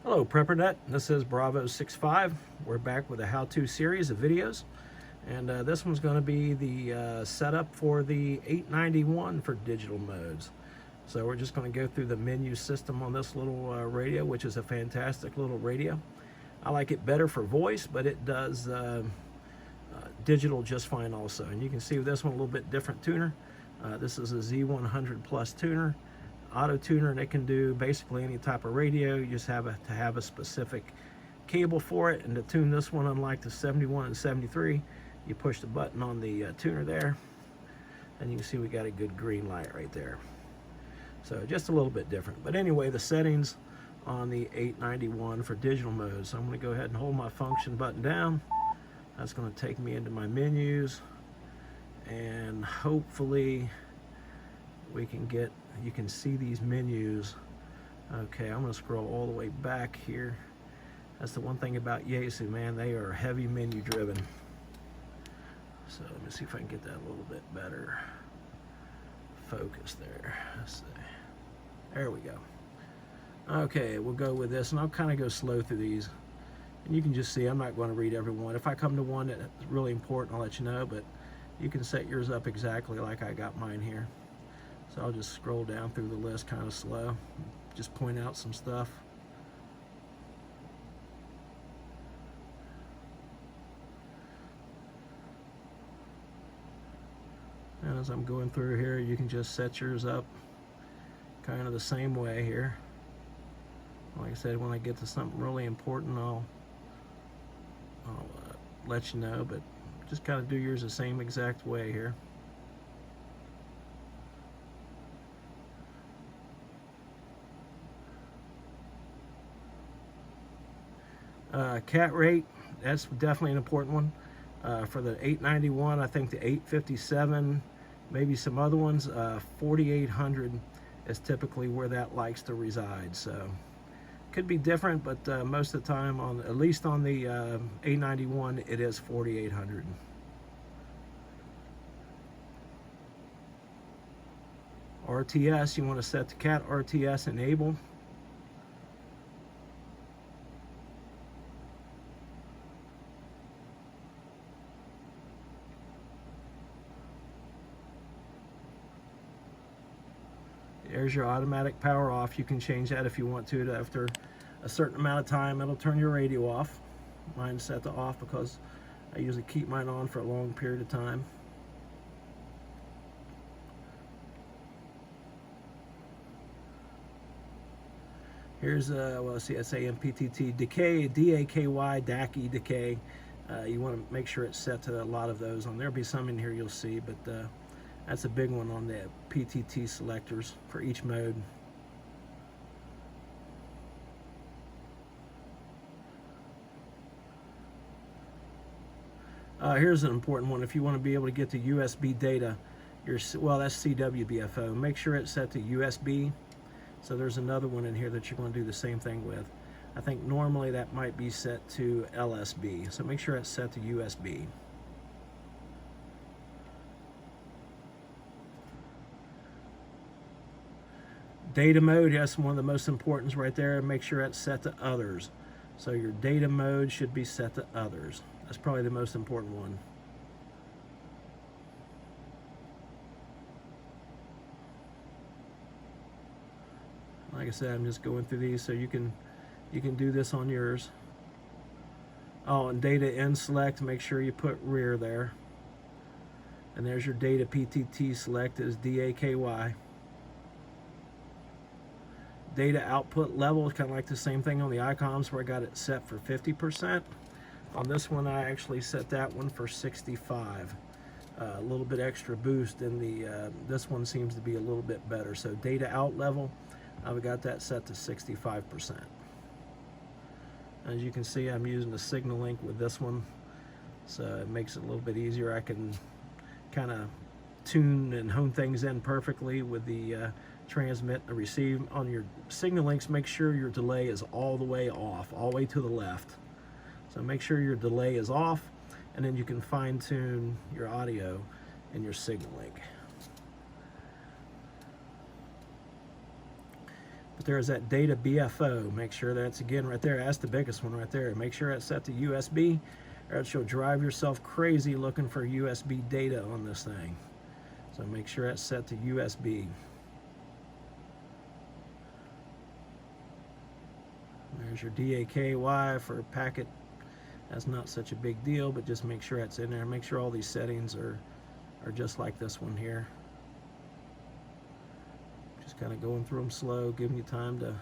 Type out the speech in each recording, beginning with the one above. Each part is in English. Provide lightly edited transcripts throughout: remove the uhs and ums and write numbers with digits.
Hello PrepperNet, this is Bravo65. We're back with a how-to series of videos, and this one's going to be the setup for the 891 for digital modes. So we're just going to go through the menu system on this little radio, which is a fantastic little radio. I like it better for voice, but it does digital just fine also. And you can see with this one a little bit different tuner. This is a Z100 Plus tuner. Auto tuner, and it can do basically any type of radio. You just have to have a specific cable for it. And to tune this one, unlike the 71 and 73, you push the button on the tuner there, and you can see we got a good green light right there. So just a little bit different. But anyway, the settings on the 891 for digital mode. So I'm going to go ahead and hold my function button down. That's going to take me into my menus, and hopefully we can get, you can see these menus. Okay, I'm going to scroll all the way back here. That's the one thing about Yaesu, man, they are heavy menu driven. So let me see if I can get that a little bit better focus there. Let's see. There we go. Okay, we'll go with this, and I'll kind of go slow through these. And you can just see I'm not going to read every one. If I come to one that's really important, I'll let you know, but you can set yours up exactly like I got mine here. So I'll just scroll down through the list kind of slow, just point out some stuff. And as I'm going through here, you can just set yours up kind of the same way here. Like I said, when I get to something really important, I'll let you know, but just kind of do yours the same exact way here. Cat rate, that's definitely an important one. For the 891, I think the 857, maybe some other ones, 4800 is typically where that likes to reside. So could be different, but most of the time, on at least on the 891, it is 4800. RTS, you want to set the cat RTS enable. There's your automatic power off. You can change that if you want to. After a certain amount of time, it'll turn your radio off. Mine's set to off because I usually keep mine on for a long period of time. Here's well, let's see, SAMPTT decay, DAKY, DAKY decay. You want to make sure it's set to a lot of those on. There'll be some in here you'll see, but that's a big one on the PTT selectors for each mode. Here's an important one. If you want to be able to get the USB data, well, that's CWBFO. Make sure it's set to USB. So there's another one in here that you're going to do the same thing with. I think normally that might be set to LSB. So make sure it's set to USB. Data mode, that's one of the most important right there. Make sure it's set to others. So your data mode should be set to others. That's probably the most important one. Like I said, I'm just going through these so you can do this on yours. Oh, and data in select, make sure you put rear there. And there's your data PTT select is DAKY. Data output level is kind of like the same thing on the icons where I got it set for 50%. On this one, I actually set that one for 65. A little bit extra boost in the, this one seems to be a little bit better. So data out level, I've got that set to 65%. As you can see, I'm using the signal link with this one. So it makes it a little bit easier. I can kind of tune and hone things in perfectly with the transmit and receive. On your signal links, make sure your delay is all the way off, all the way to the left. So make sure your delay is off, and then you can fine tune your audio in your signal link. there's that data BFO. Make sure that's, again, right there. That's the biggest one right there. Make sure it's set to USB, or else you'll drive yourself crazy looking for USB data on this thing. So make sure that's set to USB. There's your DAKY for packet. That's not such a big deal, but just make sure that's in there. Make sure all these settings are just like this one here. Just kind of going through them slow, giving you time to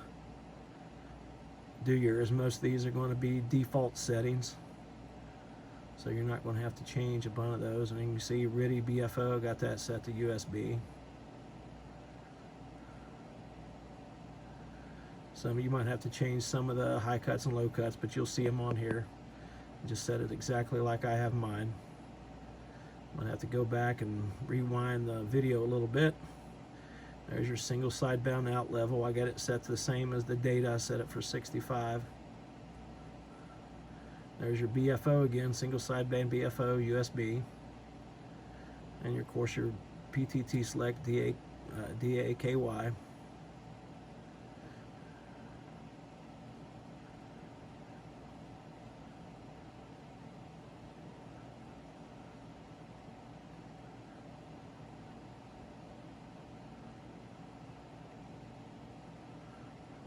do yours. Most of these are going to be default settings, so you're not going to have to change a bunch of those. And you can see RIDI BFO, got that set to USB. Some of you might have to change some of the high cuts and low cuts, but you'll see them on here. Just set it exactly like I have mine. I'm gonna have to go back and rewind the video a little bit. There's your single sideband out level. I got it set to the same as the data. I set it for 65. There's your BFO again, single sideband BFO USB. And of course your PTT select DAKY.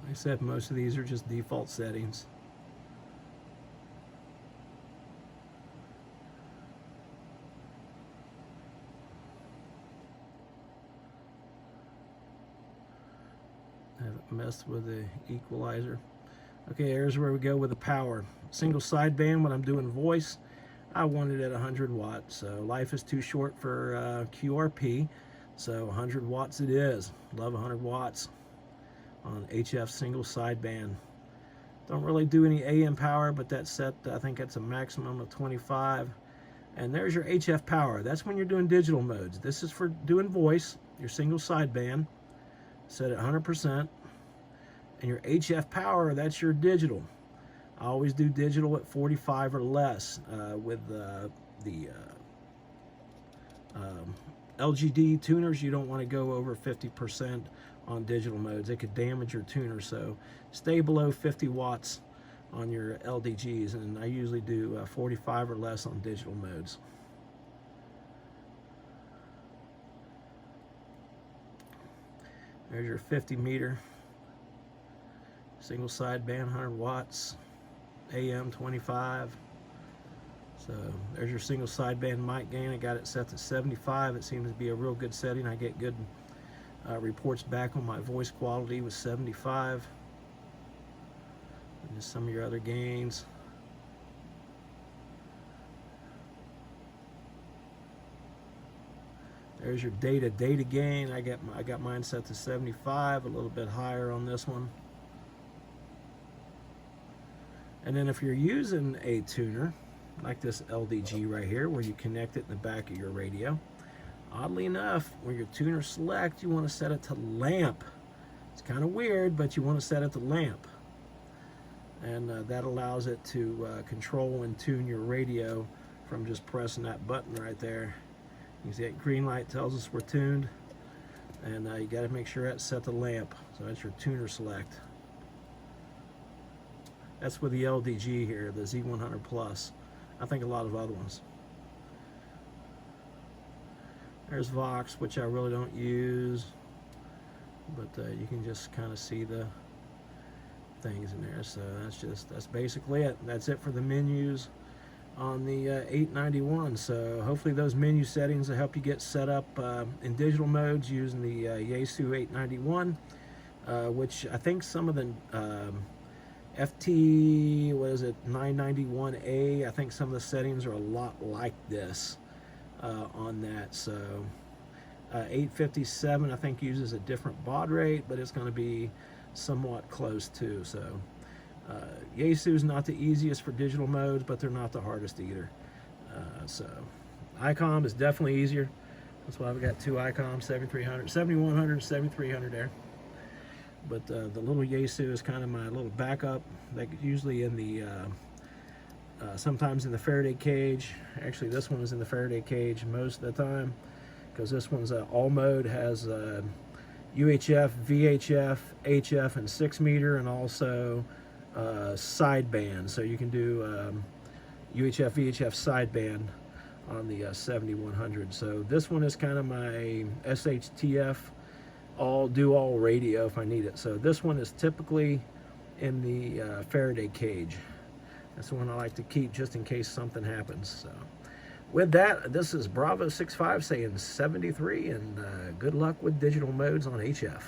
Like I said, most of these are just default settings. I haven't messed with the equalizer. Okay, here's where we go with the power. Single sideband, when I'm doing voice, I want it at 100 watts. So life is too short for QRP, so 100 watts it is. Love 100 watts on HF single sideband. Don't really do any AM power, but that's set, I think that's a maximum of 25. And there's your HF power. That's when you're doing digital modes. This is for doing voice, your single sideband, set at 100%. And your HF power, that's your digital. I always do digital at 45 or less. With the LGD tuners, you don't want to go over 50% on digital modes. It could damage your tuner, so stay below 50 watts on your LDGs, and I usually do 45 or less on digital modes. There's your 50 meter single sideband, 100 watts, AM 25. So there's your single sideband mic gain. I got it set to 75. It seems to be a real good setting. I get good reports back on my voice quality with 75. And just some of your other gains. There's your data gain. I got mine set to 75, a little bit higher on this one. And then if you're using a tuner like this LDG right here, where you connect it in the back of your radio, oddly enough, when your tuner select, you want to set it to lamp. It's kind of weird, but you want to set it to lamp. And that allows it to control and tune your radio from just pressing that button right there. You see that green light tells us we're tuned. And you got to make sure that's set to lamp. So that's your tuner select. That's with the LDG here, the Z100 Plus. I think a lot of other ones. There's Vox, which I really don't use, but you can just kind of see the things in there. So that's basically it. That's it for the menus on the 891. So hopefully those menu settings will help you get set up in digital modes using the Yaesu 891, which I think some of the FT, what is it, 991A, I think some of the settings are a lot like this on that. So 857 I think uses a different baud rate, but it's going to be somewhat close too. So Yaesu is not the easiest for digital modes, but they're not the hardest either. So ICOM is definitely easier. That's why I've got two ICOM 7300, 7100, and 7300 there. But the little Yaesu is kind of my little backup. Like usually in the sometimes in the Faraday cage. Actually, this one is in the Faraday cage most of the time, because this one's all mode has UHF, VHF, HF, and 6 meter, and also sideband. So you can do UHF, VHF sideband on the 7100. So this one is kind of my SHTF all radio if I need it. So this one is typically in the Faraday cage. That's the one I like to keep just in case something happens. So with that, this is Bravo 65 saying 73, and good luck with digital modes on HF.